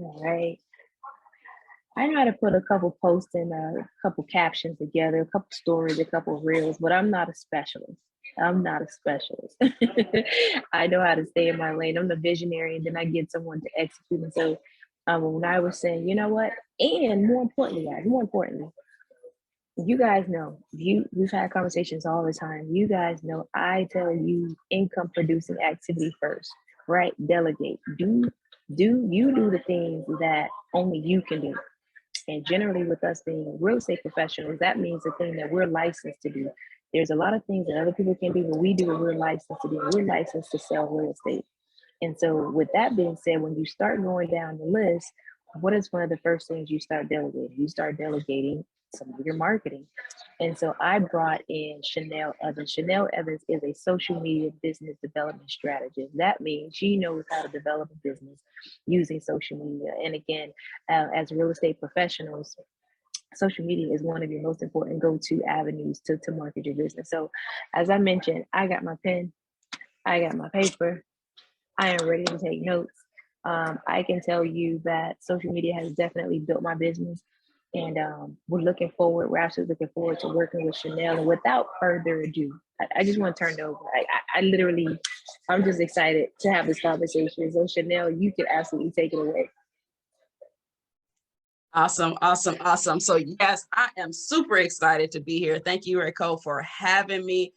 All right. I know how to put a couple posts and a couple captions together, a couple stories, a couple reels, but I'm not a specialist. I'm not a specialist. I know how to stay in my lane. I'm the visionary, and then I get someone to execute. And so, when I was saying, you know what, and more importantly, guys, more importantly, you guys know we've had conversations all the time. You guys know I tell you income producing activity first, right? Delegate. Do the things that only you can do. And generally, with us being real estate professionals, that means the thing that we're licensed to do. There's a lot of things that other people can do, but we do what we're licensed to do. We're licensed to sell real estate. And so, with that being said, when you start going down the list, what is one of the first things you start delegating? You start delegating some of your marketing. And so I brought in Chanel Evans. Chanel Evans is a social media business development strategist. That means she knows how to develop a business using social media. And again, as real estate professionals, social media is one of your most important go-to avenues to market your business. So as I mentioned, I got my pen, I got my paper, I am ready to take notes. I can tell you that social media has definitely built my business, and we're absolutely looking forward to working with Chanel. And without further ado, I just want to turn it over. I literally, I'm just excited to have this conversation. So Chanel, you can absolutely take it away. Awesome, awesome, awesome. So yes, I am super excited to be here. Thank you, Rico, for having me.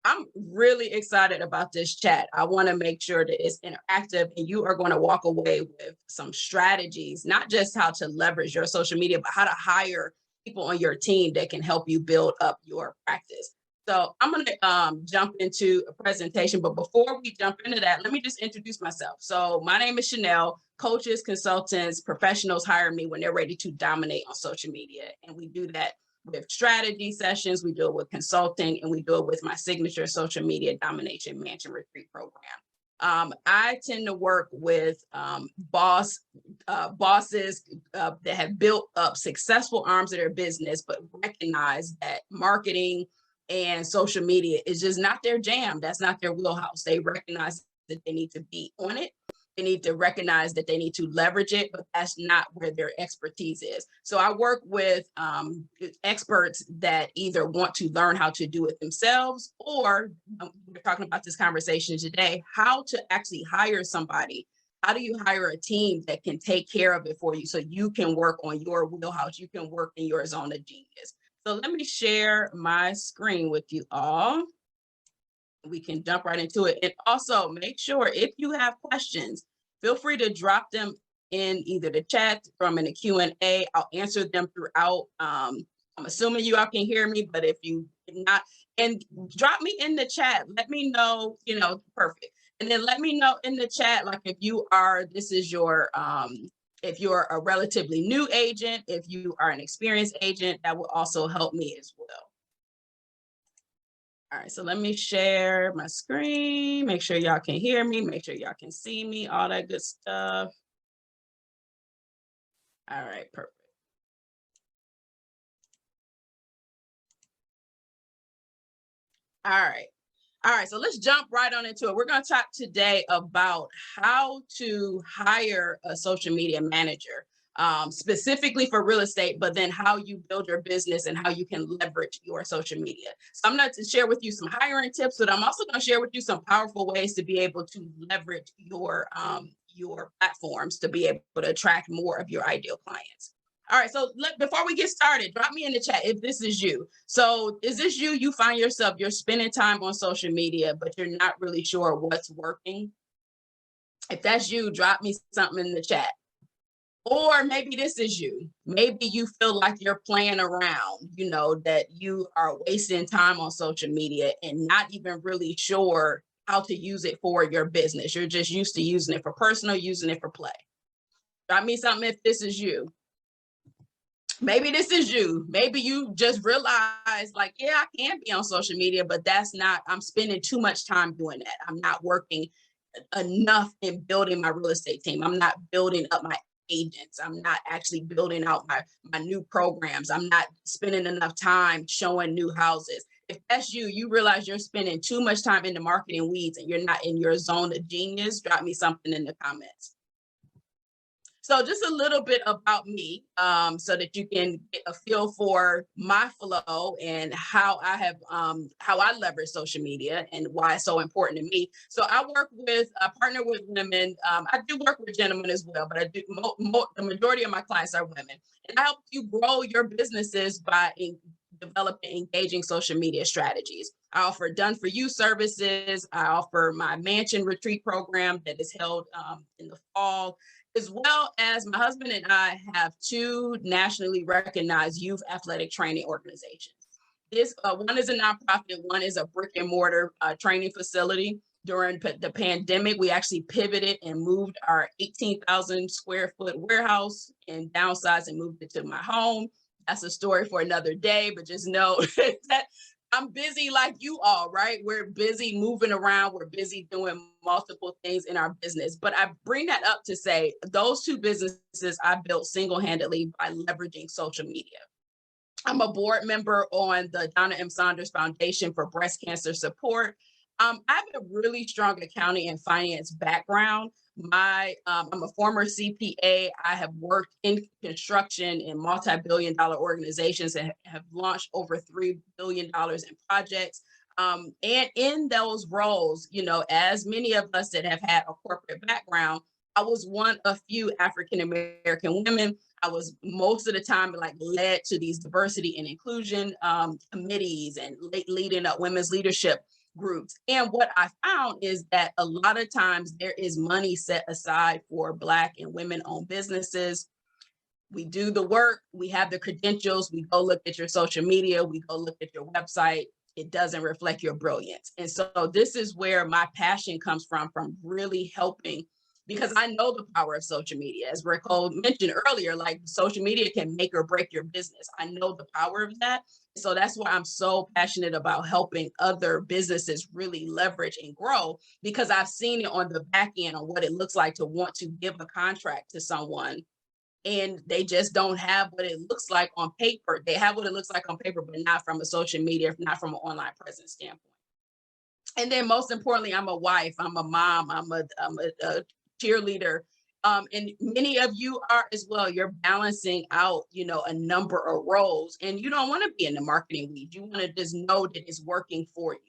I'm really excited about this chat. I want to make sure that it's interactive and you are going to walk away with some strategies, not just how to leverage your social media, but how to hire people on your team that can help you build up your practice. So I'm going to jump into a presentation, but before we jump into that, let me just introduce myself. So my name is Chanel. Coaches, consultants, professionals hire me when they're ready to dominate on social media. And we do that with strategy sessions, we do it with consulting, and we do it with my signature social media domination mansion retreat program. I tend to work with bosses that have built up successful arms of their business, but recognize that marketing and social media is just not their jam. That's not their wheelhouse. They recognize that they need to be on it. They need to recognize that they need to leverage it, but that's not where their expertise is. So I work with experts that either want to learn how to do it themselves, or we're talking about this conversation today, how to actually hire somebody. How do you hire a team that can take care of it for you so you can work on your wheelhouse, you can work in your zone of genius? So let me share my screen with you all. We can jump right into it. And also make sure if you have questions, feel free to drop them in either the chat or in the Q&A. I'll answer them throughout. I'm assuming you all can hear me, but if you not, and drop me in the chat. Let me know, perfect. And then let me know in the chat, like if you are, this is your, if you're a relatively new agent, if you are an experienced agent, that will also help me as well. All right, so let me share my screen, make sure y'all can hear me, make sure y'all can see me, all that good stuff. All right, perfect. All right, so let's jump right on into it. We're going to talk today about how to hire a social media manager. Specifically for real estate, but then how you build your business and how you can leverage your social media. So I'm going to share with you some hiring tips, but I'm also going to share with you some powerful ways to be able to leverage your platforms to be able to attract more of your ideal clients. All right, so before we get started, drop me in the chat if this is you. So is this you? You find yourself, you're spending time on social media, but you're not really sure what's working. If that's you, drop me something in the chat. Or maybe this is you. Maybe you feel like you're playing around, that you are wasting time on social media and not even really sure how to use it for your business. You're just used to using it for personal, using it for play. Drop me something if this is you. Maybe this is you. Maybe you just realize like, yeah, I can be on social media, but I'm spending too much time doing that. I'm not working enough in building my real estate team. I'm not building up my agents. I'm not actually building out my new programs. I'm not spending enough time showing new houses. If that's you, you realize you're spending too much time in the marketing weeds and you're not in your zone of genius, drop me something in the comments. So just a little bit about me, so that you can get a feel for my flow and how I leverage social media and why it's so important to me. So I partner with women. I do work with gentlemen as well, but I do the majority of my clients are women, and I help you grow your businesses by developing engaging social media strategies. I offer done for you services. I offer my mansion retreat program that is held in the fall, as well as my husband and I have two nationally recognized youth athletic training organizations. One is a nonprofit, one is a brick and mortar training facility. During the pandemic, we actually pivoted and moved our 18,000 square foot warehouse and downsized and moved it to my home. That's a story for another day, but just know that I'm busy like you all, right? We're busy moving around. We're busy doing multiple things in our business. But I bring that up to say those two businesses I built single-handedly by leveraging social media. I'm a board member on the Donna M. Saunders Foundation for Breast Cancer Support. I have a really strong accounting and finance background. I'm a former CPA. I have worked in construction in multi-billion-dollar organizations and have launched over $3 billion in projects. And in those roles, as many of us that have had a corporate background, I was one of few African American women. I was most of the time like led to these diversity and inclusion committees and leading up women's leadership groups. And what I found is that a lot of times there is money set aside for Black and women-owned businesses. We do the work, we have the credentials, we go look at your social media, we go look at your website. It doesn't reflect your brilliance. And so this is where my passion comes from really helping, because I know the power of social media. As Raquel mentioned earlier, like social media can make or break your business. I know the power of that. So that's why I'm so passionate about helping other businesses really leverage and grow, because I've seen it on the back end on what it looks like to want to give a contract to someone and they just don't have what it looks like on paper. They have what it looks like on paper, but not from a social media, not from an online presence standpoint. And then most importantly, I'm a wife, I'm a mom, I'm a cheerleader. And many of you are as well. You're balancing out, a number of roles, and you don't want to be in the marketing weeds. You want to just know that it's working for you.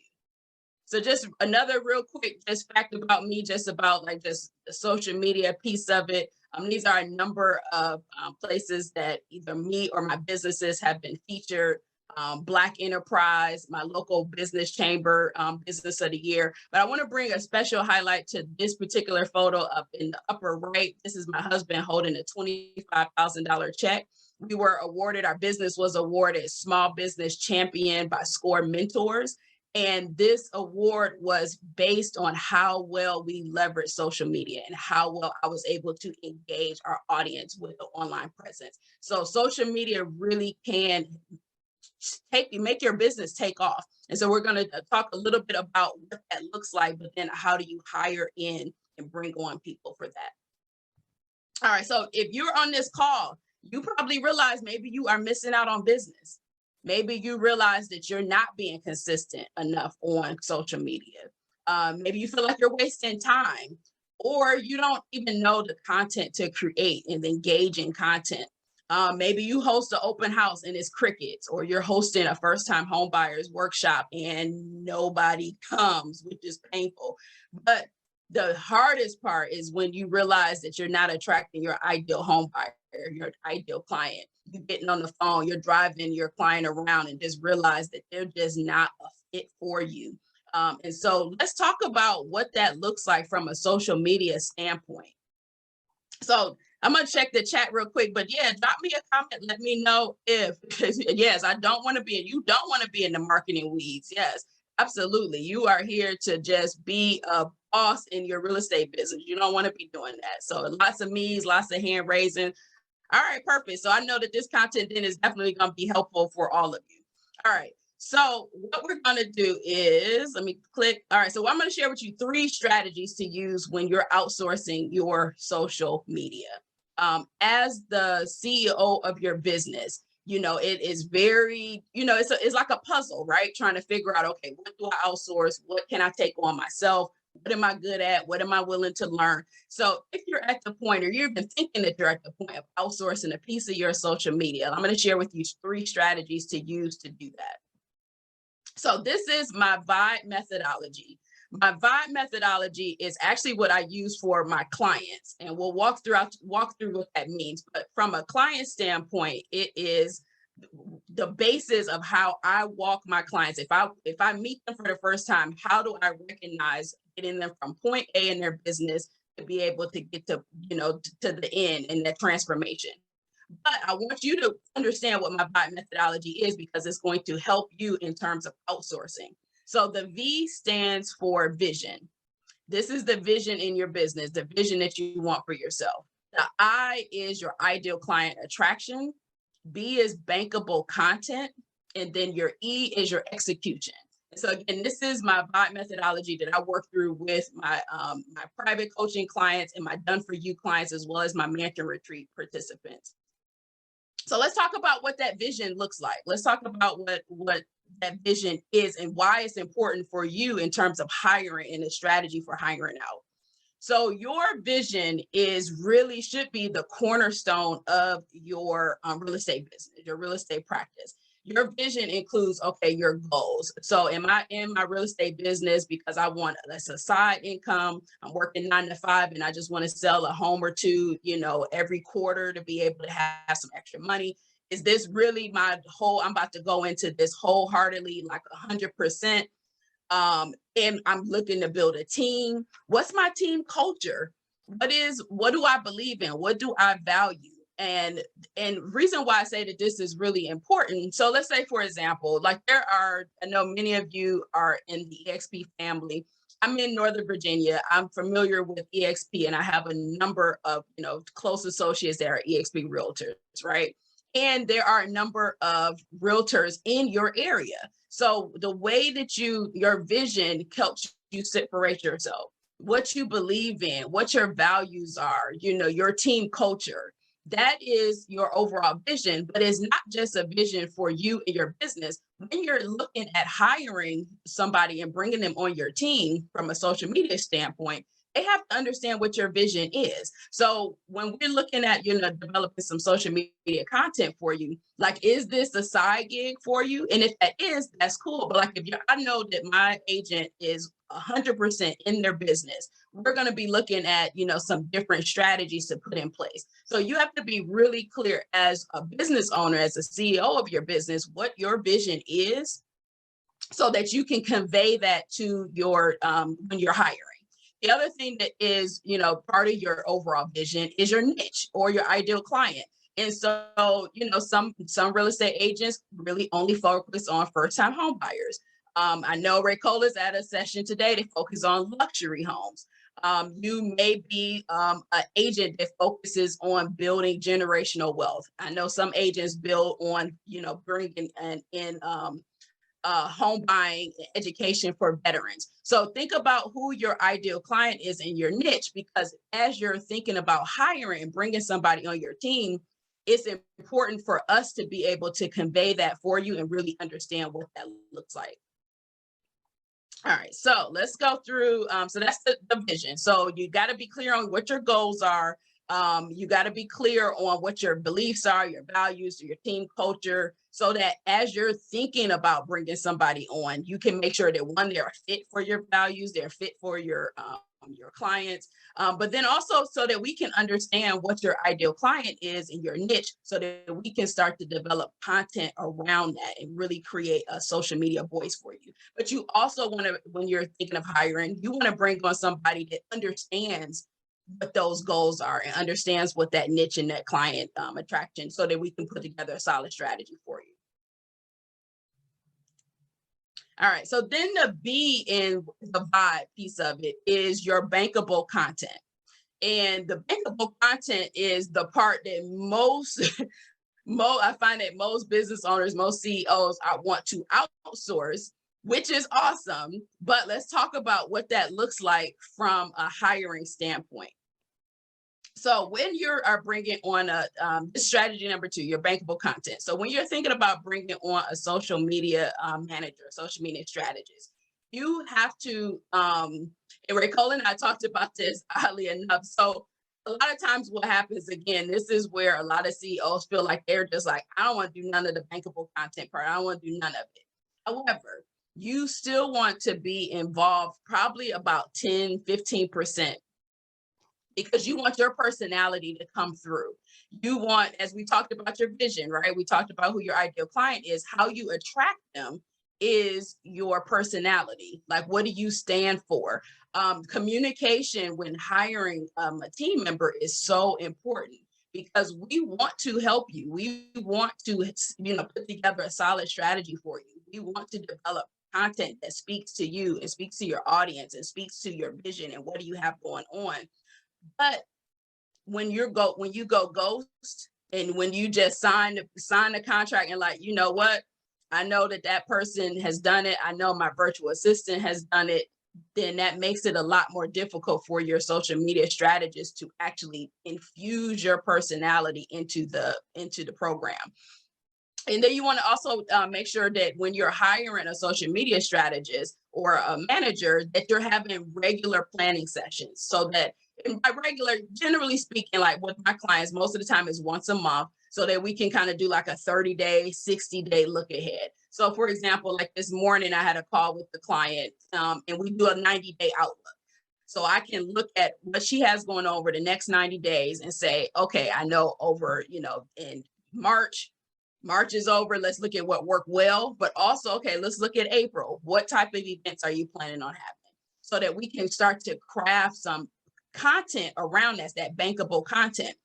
So just another real quick just fact about me, just about like just the social media piece of it. These are a number of places that either me or my businesses have been featured. Black Enterprise, my local business chamber, business of the year. But I want to bring a special highlight to this particular photo up in the upper right. This is my husband holding a $25,000 check. We were awarded, our business was awarded Small Business Champion by SCORE Mentors. And this award was based on how well we leverage social media and how well I was able to engage our audience with the online presence. So social media really can make your business take off. And so we're going to talk a little bit about what that looks like, but then how do you hire in and bring on people for that? All right. So if you're on this call, you probably realize maybe you are missing out on business. Maybe you realize that you're not being consistent enough on social media. Maybe you feel like you're wasting time, or you don't even know the content to create and engaging content. Maybe you host an open house and it's crickets, or you're hosting a first-time home buyers workshop and nobody comes, which is painful. But the hardest part is when you realize that you're not attracting your ideal home buyer, your ideal client. You're getting on the phone, you're driving your client around and just realize that they're just not a fit for you. And so let's talk about what that looks like from a social media standpoint. So I'm going to check the chat real quick, but yeah, drop me a comment. Let me know if, yes, you don't want to be in the marketing weeds. Yes, absolutely. You are here to just be a boss in your real estate business. You don't want to be doing that. So lots of me's, lots of hand raising. All right, perfect. So I know that this content then is definitely going to be helpful for all of you. All right. So what we're going to do is, let me click. All right. So I'm going to share with you 3 strategies to use when you're outsourcing your social media. As the CEO of your business, it is very, it's like a puzzle, right? Trying to figure out, okay, what do I outsource? What can I take on myself? What am I good at? What am I willing to learn? So if you're at the point, or you're even thinking that you're at the point of outsourcing a piece of your social media, I'm going to share with you 3 strategies to use to do that. So this is my vibe methodology. My vibe methodology is actually what I use for my clients, and we'll walk through what that means. But from a client standpoint, it is the basis of how I walk my clients. If I meet them for the first time, how do I recognize getting them from point A in their business to be able to get to, to the end and that transformation? But I want you to understand what my vibe methodology is, because it's going to help you in terms of outsourcing. So the V stands for vision. This is the vision in your business, the vision that you want for yourself. The I is your ideal client attraction. B is bankable content. And then your E is your execution. So again, this is my vibe methodology that I work through with my private coaching clients and my done for you clients, as well as my mentor retreat participants. So let's talk about what that vision looks like. Let's talk about what that vision is and why it's important for you in terms of hiring and a strategy for hiring out. So your vision should be the cornerstone of your real estate business, your real estate practice. Your vision includes, okay, your goals. So am I in my real estate business because I want that's a side income? I'm working 9 to 5 and I just want to sell a home or two, every quarter to be able to have some extra money. Is this really I'm about to go into this wholeheartedly, like 100%? And I'm looking to build a team. What's my team culture? What do I believe in? What do I value? And reason why I say that this is really important. So let's say, for example, like I know many of you are in the EXP family. I'm in Northern Virginia. I'm familiar with EXP, and I have a number of, close associates that are EXP realtors, right? And there are a number of realtors in your area. So the way that your vision helps you separate yourself, what you believe in, what your values are, your team culture, that is your overall vision. But it's not just a vision for you and your business. When you're looking at hiring somebody and bringing them on your team from a social media standpoint, they have to understand what your vision is. So when we're looking at, developing some social media content for you, like, is this a side gig for you? And if that is, that's cool. But like, I know that my agent is 100% in their business, we're going to be looking at, some different strategies to put in place. So you have to be really clear as a business owner, as a CEO of your business, what your vision is, so that you can convey that to your, when you're hiring. The other thing that is, part of your overall vision is your niche or your ideal client. And so, some real estate agents really only focus on first-time home buyers. I know Ray Cole is at a session today to focus on luxury homes. You may be an agent that focuses on building generational wealth. I know some agents build on, bringing in home buying education for veterans. So think about who your ideal client is in your niche, because as you're thinking about hiring and bringing somebody on your team, it's important for us to be able to convey that for you and really understand what that looks like. All right, so let's go through. So that's the vision. So you got to be clear on what your goals are. You got to be clear on what your beliefs are, your values, your team culture, so that as you're thinking about bringing somebody on, you can make sure that, one, they're fit for your values, they're fit for your clients, but then also so that we can understand what your ideal client is in your niche, so that we can start to develop content around that and really create a social media voice for you. But you also want to, when you're thinking of hiring, you want to bring on somebody that understands what those goals are and understands what that niche and that client attraction, so that we can put together a solid strategy for you. All right, so then the B in the vibe piece of it is your bankable content. And the bankable content is the part that I find that most business owners, most CEOs want to outsource, which is awesome. But let's talk about what that looks like from a hiring standpoint. So when you are bringing on strategy number 2, your bankable content. So when you're thinking about bringing on a social media manager, social media strategist, you have to, and Raycole and I talked about this oddly enough. So a lot of times what happens, again, this is where a lot of CEOs feel like they're just like, I don't want to do none of the bankable content part. I don't want to do none of it. However, you still want to be involved probably about 10, 15%, because you want your personality to come through. You want, as we talked about your vision, right? We talked about who your ideal client is. How you attract them is your personality. Like, what do you stand for? Communication when hiring a team member is so important, because we want to help you. We want to, put together a solid strategy for you. We want to develop content that speaks to you and speaks to your audience and speaks to your vision and what do you have going on. But when you go ghost, and when you just sign the contract and like, you know what, I know that person has done it, I know my virtual assistant has done it, then that makes it a lot more difficult for your social media strategist to actually infuse your personality into the program. And then you want to also make sure that when you're hiring a social media strategist or a manager, that you're having regular planning sessions. So that, and by regular, generally speaking, like with my clients, most of the time is once a month, so that we can kind of do like a 30-day, 60-day look ahead. So for example, like this morning, I had a call with the client and we do a 90-day outlook. So I can look at what she has going on over the next 90 days and say, okay, I know over, in March is over. Let's look at what worked well, but also, okay, let's look at April. What type of events are you planning on having? So that we can start to craft some content around that bankable content.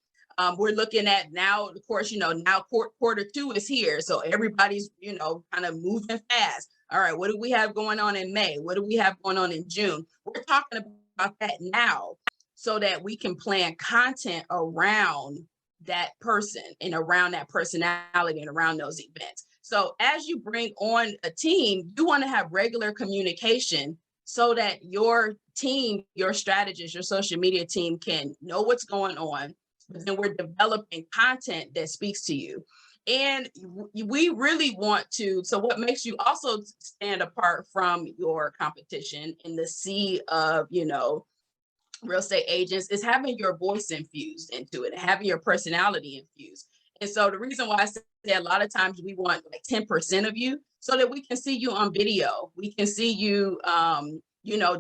We're looking at now, of course, now quarter two is here. So everybody's, kind of moving fast. All right, what do we have going on in May? What do we have going on in June? We're talking about that now so that we can plan content around that person and around that personality and around those events. So as you bring on a team, you want to have regular communication so that your team, your strategist, your social media team can know what's going on. But then we're developing content that speaks to you. And we really want to, so what makes you also stand apart from your competition in the sea of, real estate agents is having your voice infused into it, having your personality infused. And so the reason why I say a lot of times we want like 10% of you so that we can see you on video. We can see you,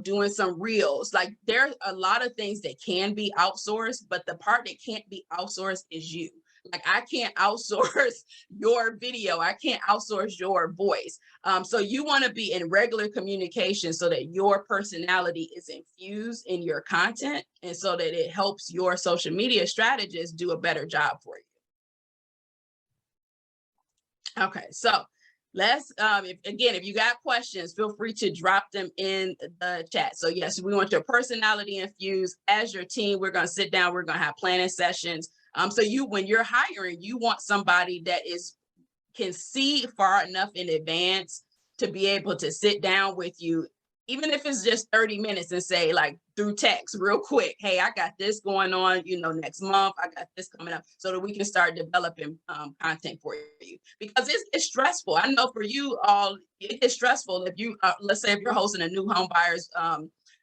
doing some reels. Like there's a lot of things that can be outsourced, but the part that can't be outsourced is you. Like I can't outsource your video. I can't outsource your voice. So you want to be in regular communication so that your personality is infused in your content and so that it helps your social media strategist do a better job for you. Okay, so let's, if you got questions, feel free to drop them in the chat. So yes, we want your personality infused as your team. We're going to sit down. We're going to have planning sessions. So when you're hiring, you want somebody that can see far enough in advance to be able to sit down with you, even if it's just 30 minutes and say like through text real quick, hey, I got this going on, next month, I got this coming up, so that we can start developing content for you, because it's stressful. I know for you all, it's stressful if you, let's say if you're hosting a new home buyers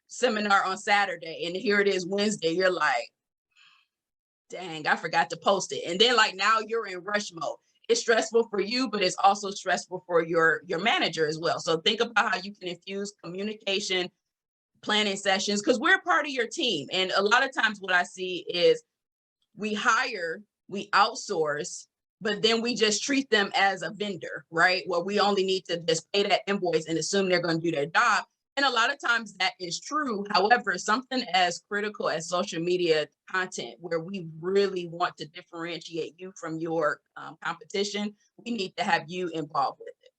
seminar on Saturday and here it is Wednesday, you're like, dang, I forgot to post it. And then like now you're in rush mode. It's stressful for you, but it's also stressful for your manager as well. So think about how you can infuse communication, planning sessions, because we're part of your team. And a lot of times what I see is we hire, we outsource, but then we just treat them as a vendor, right? Where we only need to just pay that invoice and assume they're going to do their job. And a lot of times that is true. However, something as critical as social media content, where we really want to differentiate you from your competition, we need to have you involved with it.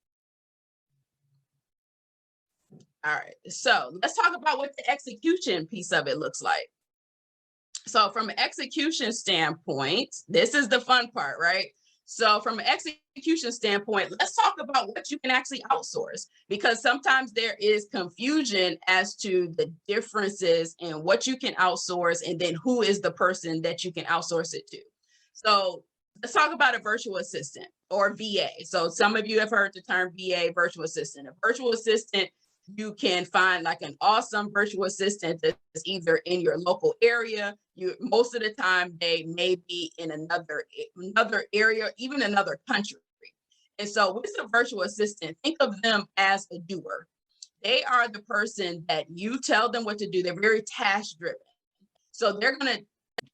All right, so let's talk about what the execution piece of it looks like. So from an execution standpoint, this is the fun part, right? So from an execution standpoint, let's talk about what you can actually outsource, because sometimes there is confusion as to the differences in what you can outsource and then who is the person that you can outsource it to. So let's talk about a virtual assistant or VA. So some of you have heard the term VA, virtual assistant. A virtual assistant You can find like an awesome virtual assistant that's either in your local area. Most of the time they may be in another area, even another country. And so with a virtual assistant, think of them as a doer. They are the person that you tell them what to do. They're very task driven. So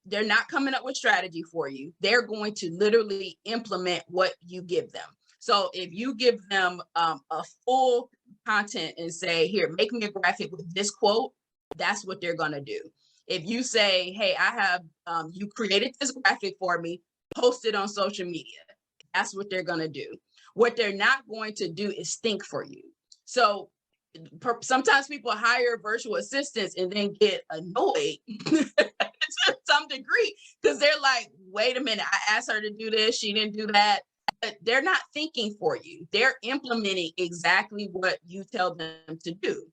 they're not coming up with strategy for you. They're going to literally implement what you give them. So if you give them a full content and say, here, make me a graphic with this quote, that's what they're going to do. If you say, hey, I have, you created this graphic for me, post it on social media, that's what they're going to do. What they're not going to do is think for you. So sometimes people hire virtual assistants and then get annoyed to some degree because they're like, wait a minute, I asked her to do this, she didn't do that. But they're not thinking for you. They're implementing exactly what you tell them to do.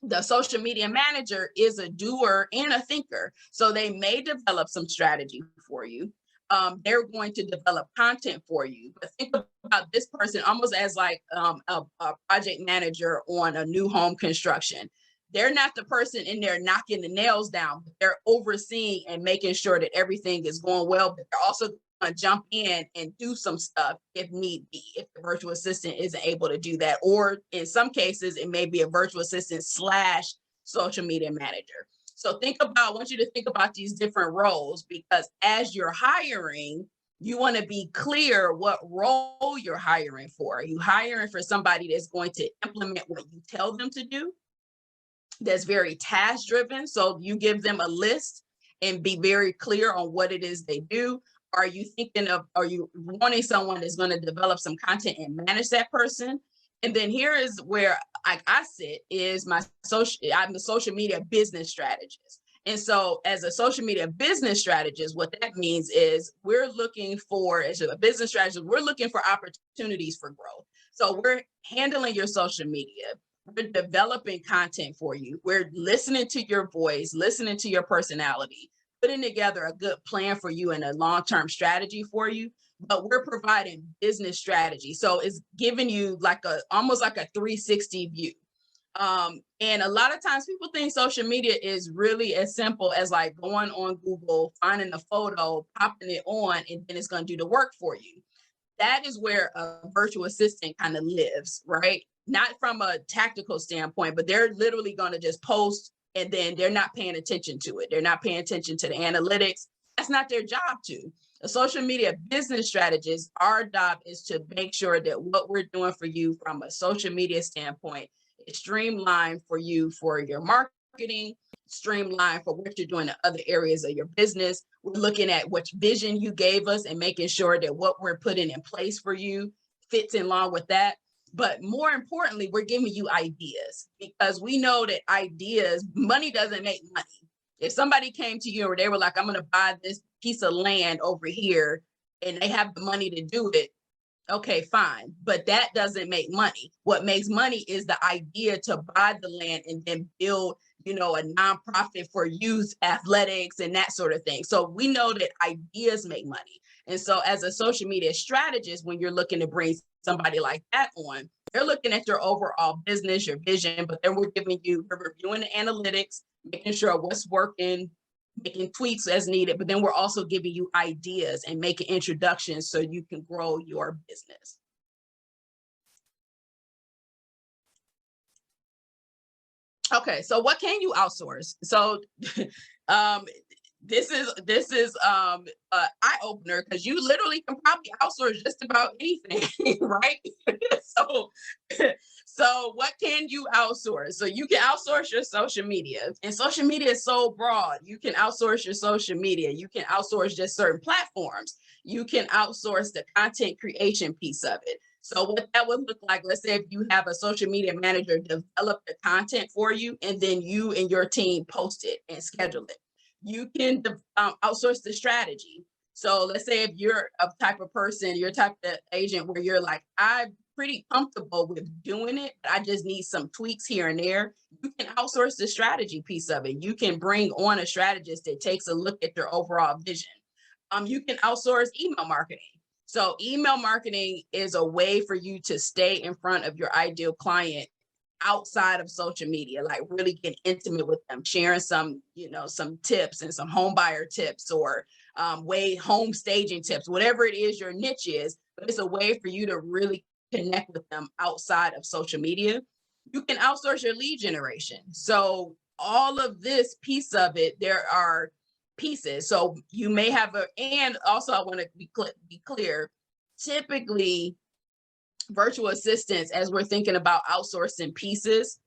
The social media manager is a doer and a thinker. So they may develop some strategy for you. They're going to develop content for you. But think about this person almost as like a project manager on a new home construction. They're not the person in there knocking the nails down, but they're overseeing and making sure that everything is going well. But they're also going to jump in and do some stuff if need be, if the virtual assistant isn't able to do that. Or in some cases, it may be a virtual assistant / social media manager. So I want you to think about these different roles, because as you're hiring, you want to be clear what role you're hiring for. Are you hiring for somebody that's going to implement what you tell them to do? That's very task driven. So you give them a list and be very clear on what it is they do. Are you wanting someone that's going to develop some content and manage that person? And then here is where I sit is I'm a social media business strategist. And so as a social media business strategist, what that means is as a business strategist, we're looking for opportunities for growth. So we're handling your social media. We're developing content for you. We're listening to your voice, listening to your personality, putting together a good plan for you and a long-term strategy for you. But we're providing business strategy. So it's giving you almost like a 360 view. And a lot of times people think social media is really as simple as like going on Google, finding a photo, popping it on, and then it's going to do the work for you. That is where a virtual assistant kind of lives, right? Not from a tactical standpoint, but they're literally going to just post and then they're not paying attention to it. They're not paying attention to the analytics. That's not their job to. A social media business strategist, our job is to make sure that what we're doing for you from a social media standpoint is streamlined for you for your marketing, streamlined for what you're doing in other areas of your business. We're looking at what vision you gave us and making sure that what we're putting in place for you fits in line with that. But more importantly, we're giving you ideas, because we know that money doesn't make money. If somebody came to you or they were like, I'm going to buy this piece of land over here and they have the money to do it, okay, fine. But that doesn't make money. What makes money is the idea to buy the land and then build, a nonprofit for youth athletics and that sort of thing. So we know that ideas make money. And so as a social media strategist, when you're looking to bring somebody like that on, they're looking at your overall business, your vision, but then we're reviewing the analytics, making sure what's working, making tweaks as needed, but then we're also giving you ideas and making introductions so you can grow your business. Okay, so what can you outsource? So this is an eye opener, because you literally can probably outsource just about anything, right? So what can you outsource? So you can outsource your social media, and social media is so broad. You can outsource your social media. You can outsource just certain platforms. You can outsource the content creation piece of it. So what that would look like, let's say if you have a social media manager develop the content for you, and then you and your team post it and schedule it. You can outsource the strategy. So let's say if you're a type of person, you're a type of agent where you're like, I'm pretty comfortable with doing it, but I just need some tweaks here and there. You can outsource the strategy piece of it. You can bring on a strategist that takes a look at your overall vision. You can outsource email marketing. So email marketing is a way for you to stay in front of your ideal client outside of social media, like really get intimate with them, sharing some, some tips and some home buyer tips or home staging tips, whatever it is your niche is, but it's a way for you to really connect with them outside of social media. You can outsource your lead generation. So all of this piece of it, there are pieces. So you may have and also I want to be clear, typically virtual assistants, as we're thinking about outsourcing pieces,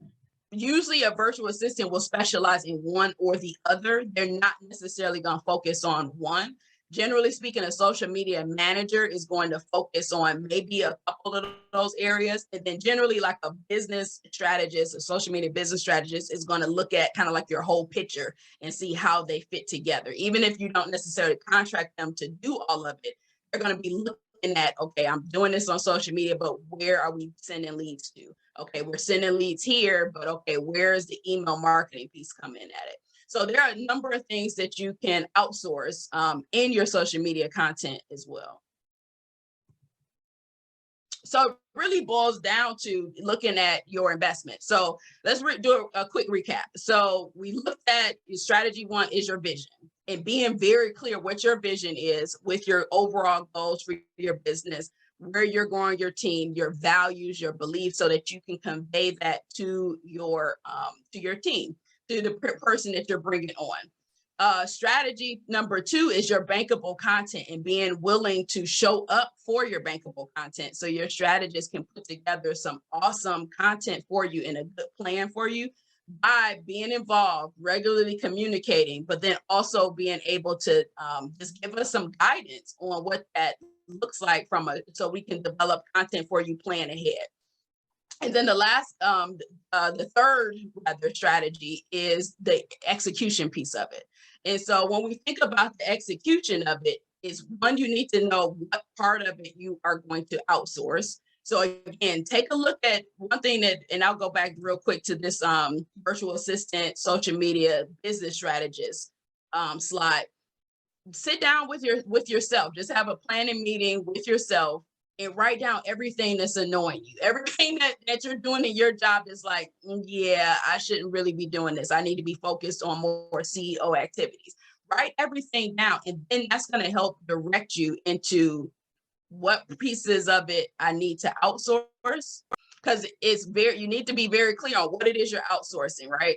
usually a virtual assistant will specialize in one or the other. They're not necessarily going to focus on one. Generally speaking, a social media manager is going to focus on maybe a couple of those areas. And then generally like a business strategist, a social media business strategist is going to look at kind of like your whole picture and see how they fit together. Even if you don't necessarily contract them to do all of it, they're going to be looking at, okay, I'm doing this on social media, but where are we sending leads to? Okay, we're sending leads here, but okay, where's the email marketing piece coming at it? So there are a number of things that you can outsource in your social media content as well. So it really boils down to looking at your investment. So let's do a quick recap. So we looked at strategy one is your vision and being very clear what your vision is with your overall goals for your business, where you're growing your team, your values, your beliefs, so that you can convey that to your team, to the person that you're bringing on. Strategy number two is your bankable content and being willing to show up for your bankable content. So your strategist can put together some awesome content for you and a good plan for you by being involved, regularly communicating, but then also being able to just give us some guidance on what that looks like so we can develop content for you, plan ahead. And then the third rather strategy is the execution piece of it. And so when we think about the execution of it, is one, you need to know what part of it you are going to outsource. So again, take a look at one thing and I'll go back real quick to this virtual assistant, social media business strategist slide. Sit down with yourself, just have a planning meeting with yourself and write down everything that's annoying you. Everything that you're doing in your job is like, yeah, I shouldn't really be doing this. I need to be focused on more CEO activities. Write everything down. And then that's going to help direct you into what pieces of it I need to outsource. Because you need to be very clear on what it is you're outsourcing, right?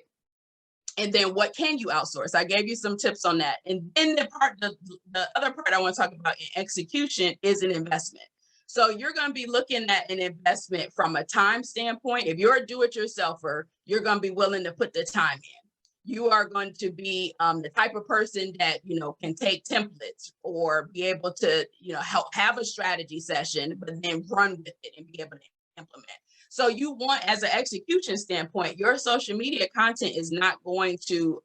And then what can you outsource? I gave you some tips on that. And then the other part I want to talk about in execution is an investment. So you're going to be looking at an investment from a time standpoint. If you're a do-it-yourselfer, you're going to be willing to put the time in. You are going to be the type of person that, can take templates or be able to, help have a strategy session, but then run with it and be able to implement. So you want, as an execution standpoint, your social media content is not going to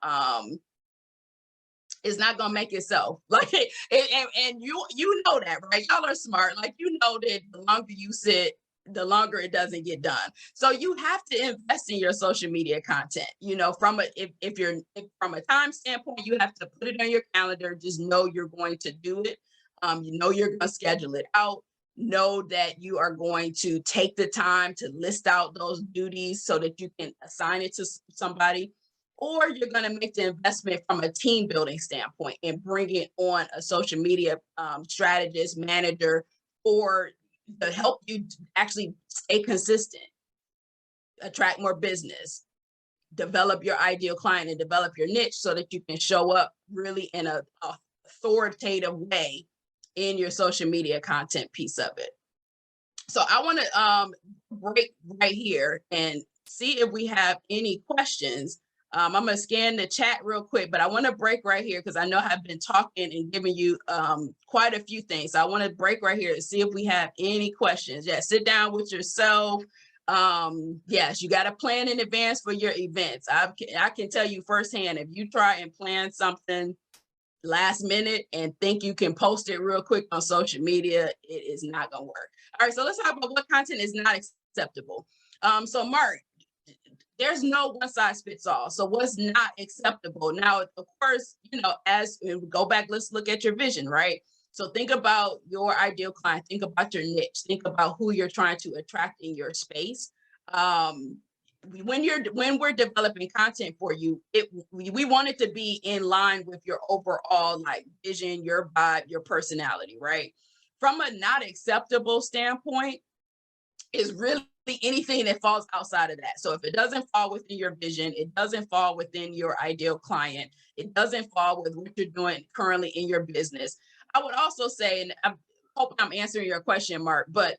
make itself like and you know that, right? Y'all are smart. Like, that the longer you sit, the longer it doesn't get done. So you have to invest in your social media content. From a time standpoint, you have to put it on your calendar. Just know you're going to do it. You're going to schedule it out. Know that you are going to take the time to list out those duties so that you can assign it to somebody, or you're going to make the investment from a team building standpoint and bring it on a social media strategist, manager, or to help you actually stay consistent, attract more business, develop your ideal client and develop your niche so that you can show up really in a authoritative way in your social media content piece of it. So I want to break right here and see if we have any questions. I'm going to scan the chat real quick, but I want to break right here because I know I've been talking and giving you quite a few things. So I want to break right here to see if we have any questions. Yeah, sit down with yourself. Yes, you got to plan in advance for your events. I can tell you firsthand, if you try and plan something last minute and think you can post it real quick on social media, it is not going to work. All right, so let's talk about what content is not acceptable. So Mark, there's no one size fits all. So what's not acceptable? Now, of course, as we go back, let's look at your vision, right? So think about your ideal client, think about your niche, think about who you're trying to attract in your space. when we're developing content for you, we want it to be in line with your overall like vision, your vibe, your personality, right? From a not acceptable standpoint, is really anything that falls outside of that. So if it doesn't fall within your vision, it doesn't fall within your ideal client, it doesn't fall with what you're doing currently in your business. I would also say, and I hope I'm answering your question, Mark, but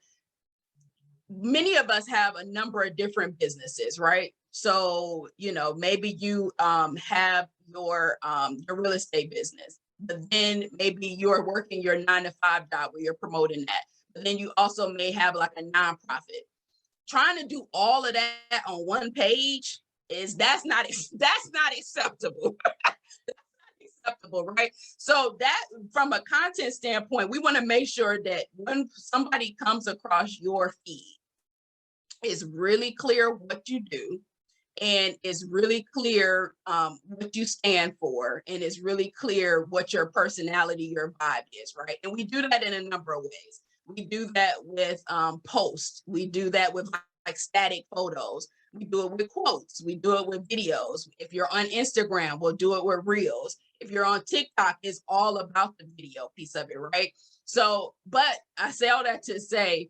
many of us have a number of different businesses, right? So, maybe you have your real estate business, but then maybe you're working your 9 to 5 job where you're promoting that. But then you also may have like a nonprofit. Trying to do all of that on one page that's not acceptable. Acceptable, right? So that from a content standpoint, we want to make sure that when somebody comes across your feed, it's really clear what you do, and it's really clear what you stand for, and it's really clear what your personality, your vibe is, right? And we do that in a number of ways. We do that with posts. We do that with like static photos. We do it with quotes. We do it with videos. If you're on Instagram, we'll do it with reels. If you're on TikTok, it's all about the video piece of it, right? So, but I say all that to say,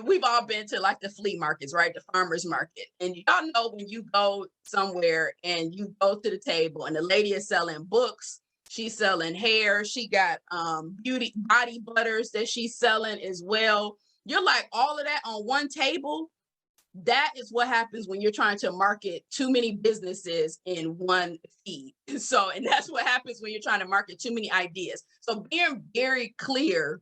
we've all been to like the flea markets, right? The farmer's market. And y'all know when you go somewhere and you go to the table and the lady is selling books, she's selling hair, she got beauty body butters that she's selling as well. You're like, all of that on one table. That is what happens when you're trying to market too many businesses in one feed. So, and that's what happens when you're trying to market too many ideas. So being very clear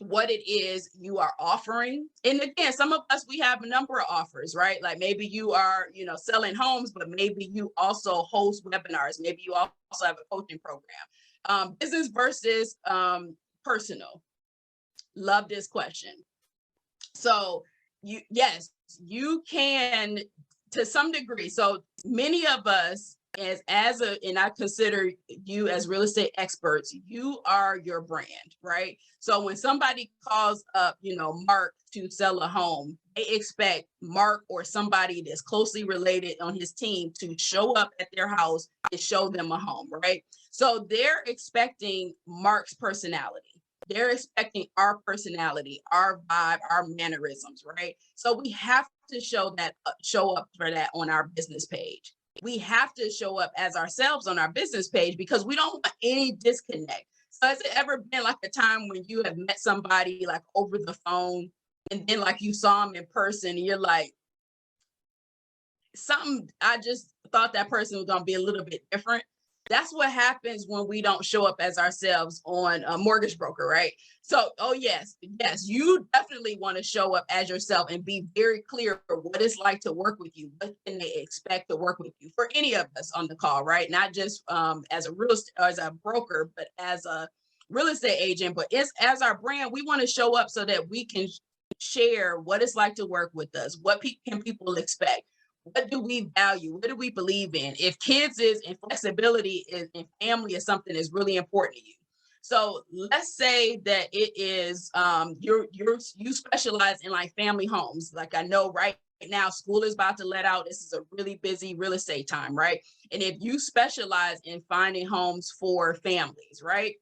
what it is you are offering. And again, some of us, we have a number of offers, right? Like maybe you are, selling homes, but maybe you also host webinars. Maybe you also have a coaching program. Business versus personal. Love this question. So yes, you can to some degree. So many of us and I consider you as real estate experts, you are your brand, right? So when somebody calls up, Mark to sell a home, they expect Mark or somebody that's closely related on his team to show up at their house and show them a home, right? So they're expecting Mark's personality. They're expecting our personality, our vibe, our mannerisms, right? So we have to show up for that on our business page. We have to show up as ourselves on our business page because we don't want any disconnect. So has it ever been like a time when you have met somebody like over the phone and then like you saw them in person and you're like, I just thought that person was going to be a little bit different. That's what happens when we don't show up as ourselves on a mortgage broker, right? So, yes, you definitely want to show up as yourself and be very clear for what it's like to work with you. What can they expect to work with you for any of us on the call, right? Not just as a broker, but as a real estate agent, but as our brand, we want to show up so that we can share what it's like to work with us. What can people expect? What do we value? What do we believe in? If kids and flexibility and family is something that's really important to you. So let's say that it is you specialize in like family homes. Like I know right now school is about to let out. This is a really busy real estate time, right? And if you specialize in finding homes for families, right?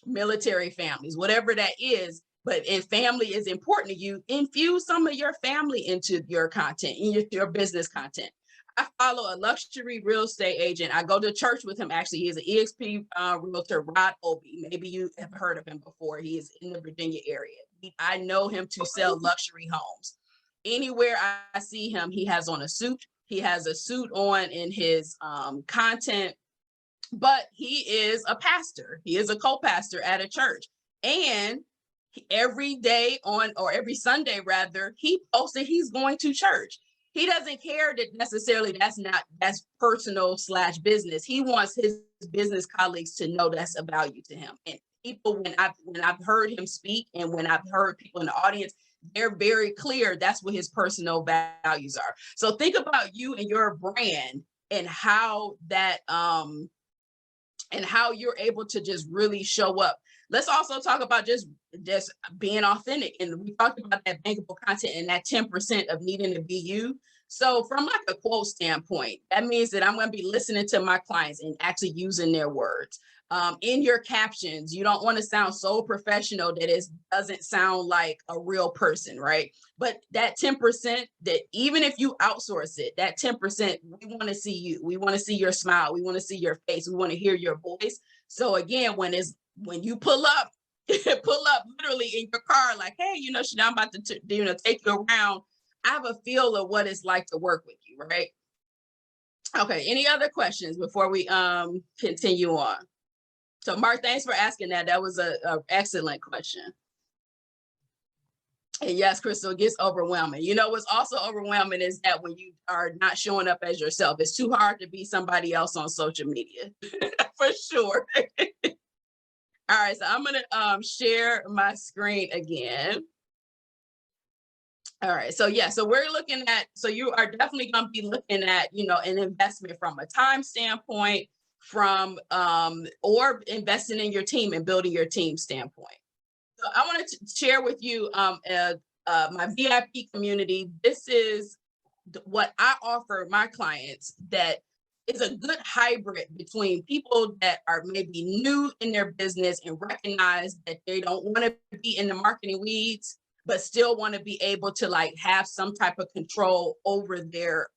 Military families, whatever that is, but if family is important to you, infuse some of your family into your content, in your business content. I follow a luxury real estate agent. I go to church with him. Actually, he's an EXP realtor, Rod Obie. Maybe you have heard of him before. He is in the Virginia area. I know him to sell luxury homes. Anywhere I see him, he has on a suit. He has a suit on in his content, but he is a pastor. He is a co-pastor at a church. And every day or every Sunday rather, he posted he's going to church. He doesn't care that necessarily that's personal / business. He wants his business colleagues to know that's a value to him. And people, when I've heard him speak and when I've heard people in the audience, they're very clear that's what his personal values are. So think about you and your brand and how that and how you're able to just really show up. Let's also talk about just being authentic. And we talked about that bankable content and that 10% of needing to be you. So from like a quote standpoint, that means that I'm going to be listening to my clients and actually using their words. In your captions, you don't want to sound so professional that it doesn't sound like a real person, right? But that 10%, that even if you outsource it, that 10%, we want to see you. We want to see your smile. We want to see your face. We want to hear your voice. So again, when you pull up, pull up literally in your car, like, hey, Chanel, I'm about to take you around. I have a feel of what it's like to work with you, right? Okay. Any other questions before we continue on? So Mark, thanks for asking that. That was a excellent question. And yes, Crystal, it gets overwhelming. What's also overwhelming is that when you are not showing up as yourself, it's too hard to be somebody else on social media, for sure. All right, so I'm gonna share my screen again. All right, so yeah, so we're looking at, so you are definitely gonna be looking at, an investment from a time standpoint, from or investing in your team and building your team standpoint. So I wanted to share with you my VIP community. This is what I offer my clients that is a good hybrid between people that are maybe new in their business and recognize that they don't want to be in the marketing weeds, but still want to be able to like have some type of control over their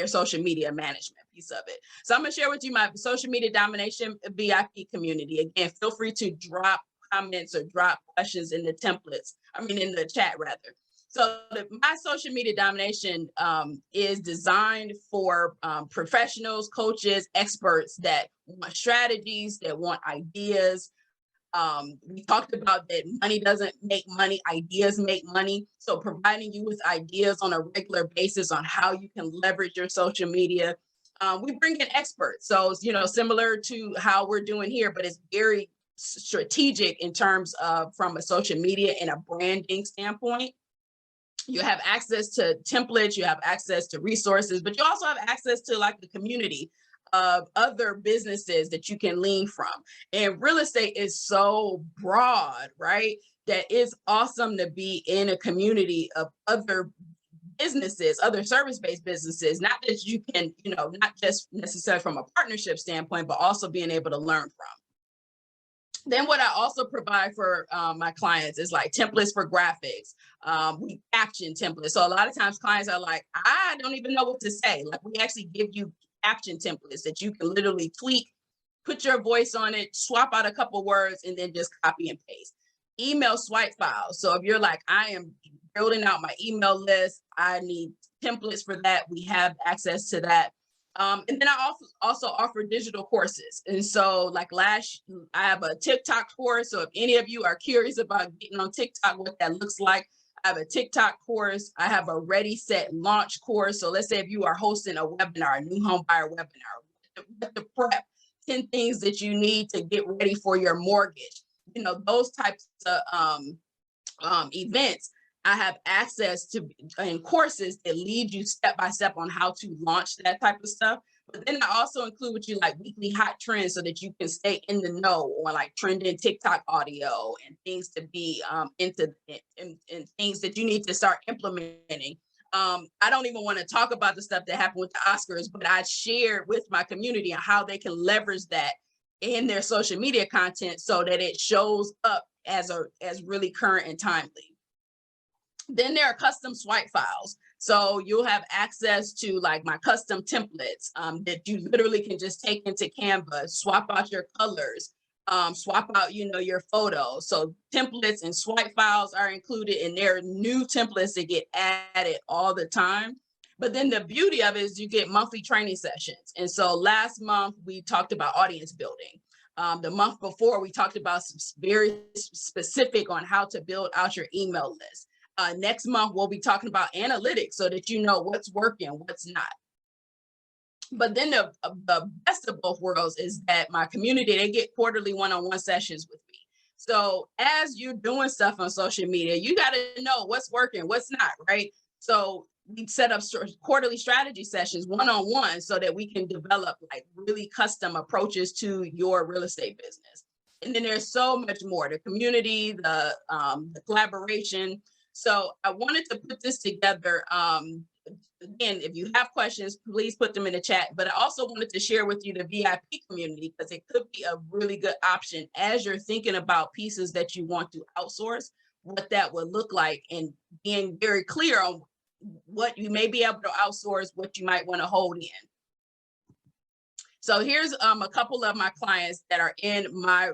social media management piece of it. So I'm going to share with you my social media domination VIP community. Again, feel free to drop comments or drop questions in the in the chat rather. So my social media domination is designed for professionals, coaches, experts that want strategies, that want ideas. We talked about that money doesn't make money, ideas make money. So providing you with ideas on a regular basis on how you can leverage your social media. We bring in experts. So, similar to how we're doing here, but it's very strategic in terms of from a social media and a branding standpoint. You have access to templates, you have access to resources, but you also have access to like the community of other businesses that you can lean from. And real estate is so broad, right? That it's awesome to be in a community of other businesses, other service-based businesses, not that you can, not just necessarily from a partnership standpoint, but also being able to learn from. Then what I also provide for my clients is like templates for graphics. We caption templates. So a lot of times clients are like, I don't even know what to say. Like we actually give you caption templates that you can literally tweak, put your voice on it, swap out a couple words, and then just copy and paste. Email swipe files. So if you're like, I am building out my email list, I need templates for that. We have access to that. And then I also offer digital courses. And so like I have a TikTok course. So if any of you are curious about getting on TikTok, what that looks like, I have a TikTok course. I have a Ready, Set, Launch course. So let's say if you are hosting a webinar, a new home buyer webinar, the prep, 10 things that you need to get ready for your mortgage, those types of events. I have access to in courses that lead you step by step on how to launch that type of stuff. But then I also include with you like weekly hot trends so that you can stay in the know on like trending TikTok audio and things to be into and things that you need to start implementing. I don't even want to talk about the stuff that happened with the Oscars, but I shared with my community on how they can leverage that in their social media content so that it shows up as really current and timely. Then there are custom swipe files. So you'll have access to like my custom templates that you literally can just take into Canva, swap out your colors, swap out, your photos. So templates and swipe files are included, and there are new templates that get added all the time. But then the beauty of it is you get monthly training sessions. And so last month we talked about audience building. The month before we talked about some very specific on how to build out your email list. Next month, we'll be talking about analytics so that you know what's working, what's not. But then the best of both worlds is that my community, they get quarterly one-on-one sessions with me. So as you're doing stuff on social media, you got to know what's working, what's not, right? So we set up quarterly strategy sessions one-on-one so that we can develop like really custom approaches to your real estate business. And then there's so much more, the community, the collaboration. So I wanted to put this together. Again, if you have questions, please put them in the chat. But I also wanted to share with you the VIP community, because it could be a really good option as you're thinking about pieces that you want to outsource, what that would look like, and being very clear on what you may be able to outsource, what you might want to hold in. So here's a couple of my clients that are in my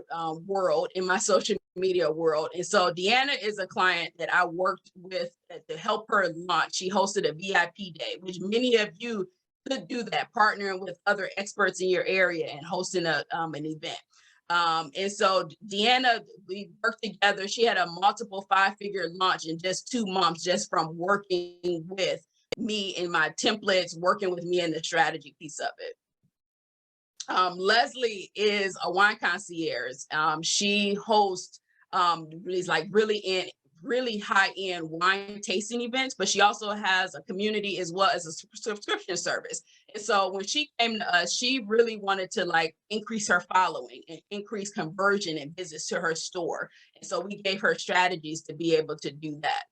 world, in my social media world. And so Deanna is a client that I worked with to help her launch. She hosted a VIP day, which many of you could do that, partnering with other experts in your area and hosting an event. And so Deanna, we worked together. She had a multiple 5-figure launch in just 2 months, just from working with me in my templates, working with me in the strategy piece of it. Leslie is a wine concierge. She hosts these like really high-end wine tasting events, but she also has a community as well as a subscription service. And so when she came to us, she really wanted to like increase her following and increase conversion and visits to her store. And so we gave her strategies to be able to do that.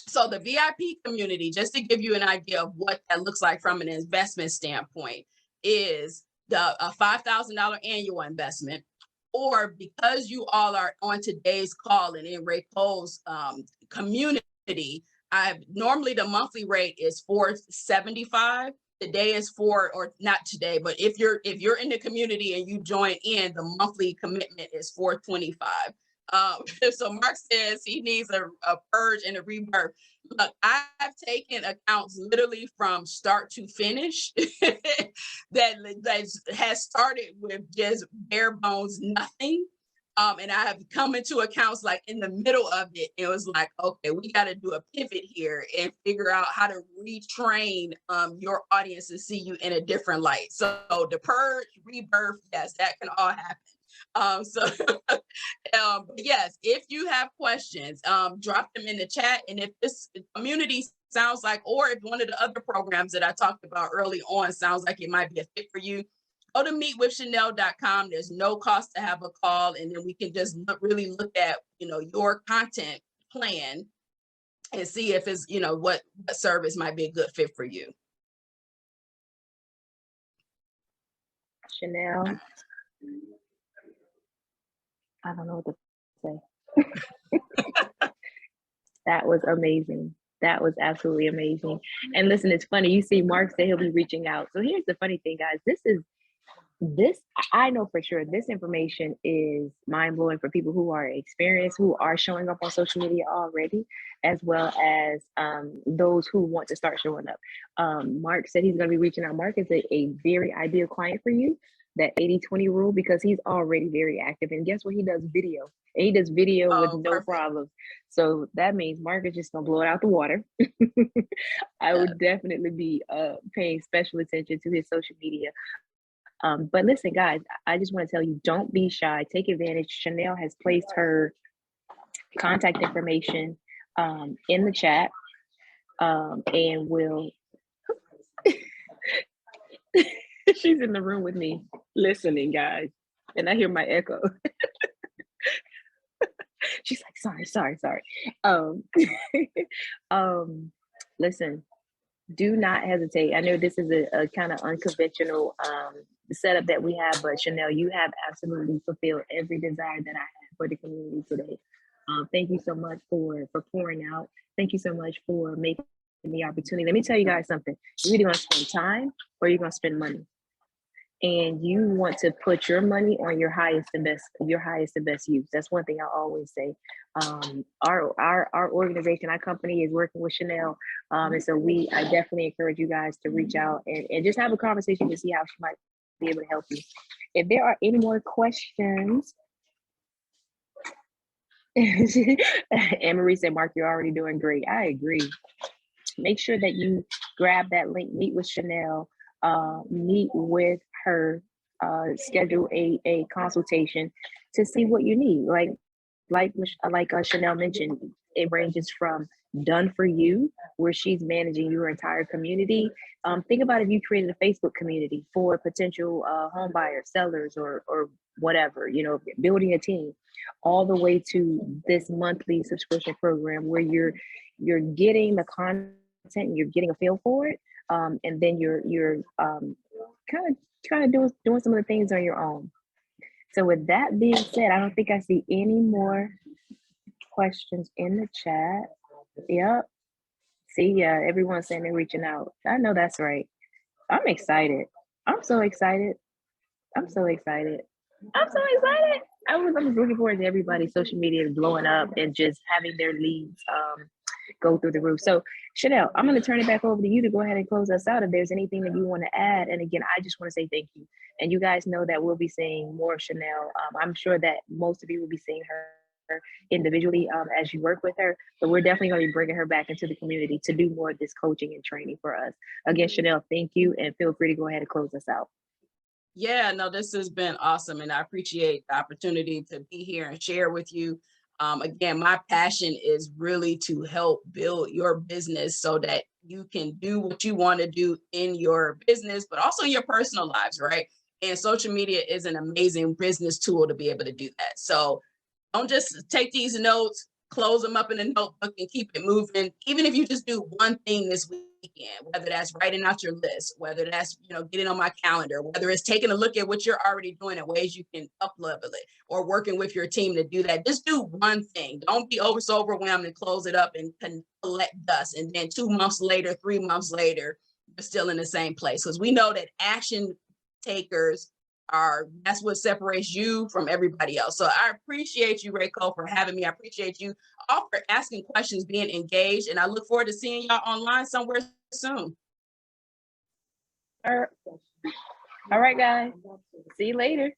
So the VIP community, just to give you an idea of what that looks like from an investment standpoint, is a $5,000 annual investment, or because you all are on today's call and in Ray Cole's community, normally the monthly rate is $475. Today is or not today, but if you're in the community and you join in, the monthly commitment is $425. So Mark says he needs a purge and a rebirth. Look, I've taken accounts literally from start to finish that has started with just bare bones nothing. And I have come into accounts like in the middle of it. It was like, okay, we got to do a pivot here and figure out how to retrain your audience to see you in a different light. So the purge, rebirth, yes, that can all happen. Yes, if you have questions, drop them in the chat. And if this community sounds like, or if one of the other programs that I talked about early on sounds like it might be a fit for you, go to meetwithchanel.com. There's no cost to have a call. And then we can just really look at, your content plan and see if it's, what service might be a good fit for you. Chanel, I don't know what to say. That was amazing. That was absolutely amazing. And listen, it's funny. You see, Mark said he'll be reaching out. So here's the funny thing, guys. I know for sure this information is mind blowing for people who are experienced, who are showing up on social media already, as well as those who want to start showing up. Mark said he's going to be reaching out. Mark is a very ideal client for you, that 80-20 rule, because he's already very active. And guess what? He does video. And he does video with no problems. So that means Mark is just going to blow it out the water. I would definitely be paying special attention to his social media. But listen, guys, I just want to tell you, don't be shy. Take advantage. Chanel has placed her contact information in the chat, and will. She's in the room with me listening, guys, and I hear my echo. She's like, sorry. Listen, do not hesitate. I know this is a kind of unconventional setup that we have, but Chanel, you have absolutely fulfilled every desire that I had for the community today. Thank you so much for pouring out. Thank you so much for making the opportunity. Let me tell you guys something. You're either going to spend time or you're going to spend money. And you want to put your money on your highest and best use. That's one thing I always say. Our organization, our company is working with Chanel. And so I definitely encourage you guys to reach out and just have a conversation to see how she might be able to help you. If there are any more questions, Anne-Marie said, Mark, you're already doing great. I agree. Make sure that you grab that link, meet with Chanel, meet with her, schedule a consultation to see what you need. Like Chanel mentioned, it ranges from done for you, where she's managing your entire community. Think about if you created a Facebook community for potential home buyers, sellers, or whatever, building a team, all the way to this monthly subscription program where you're getting the content, you're getting a feel for it, and then you're kind of doing some of the things on your own. So with that being said, I don't think I see any more questions in the chat. Yep. See, yeah, everyone's saying they're reaching out. I know that's right. I'm excited. I'm so excited. I'm so excited. I'm so excited. I'm looking forward to everybody's social media blowing up and just having their leads go through the roof. So Chanel, I'm going to turn it back over to you to go ahead and close us out if there's anything that you want to add. And again, I just want to say thank you. And you guys know that we'll be seeing more of Chanel. I'm sure that most of you will be seeing her individually as you work with her, but we're definitely going to be bringing her back into the community to do more of this coaching and training for us. Again, Chanel, thank you, and feel free to go ahead and close us out. Yeah, no, this has been awesome, and I appreciate the opportunity to be here and share with you. Again, my passion is really to help build your business so that you can do what you want to do in your business, but also in your personal lives, right? And social media is an amazing business tool to be able to do that. So don't just take these notes, close them up in a notebook and keep it moving. Even if you just do one thing this weekend, whether that's writing out your list, whether that's, getting on my calendar, whether it's taking a look at what you're already doing and ways you can up level it, or working with your team to do that. Just do one thing. Don't be so overwhelmed and close it up and collect dust. And then 2 months later, 3 months later, you're still in the same place. Because we know that action takers that's what separates you from everybody else. So I appreciate you, Rayco, for having me. I appreciate you all for asking questions, being engaged, and I look forward to seeing y'all online somewhere soon. All right, guys. See you later.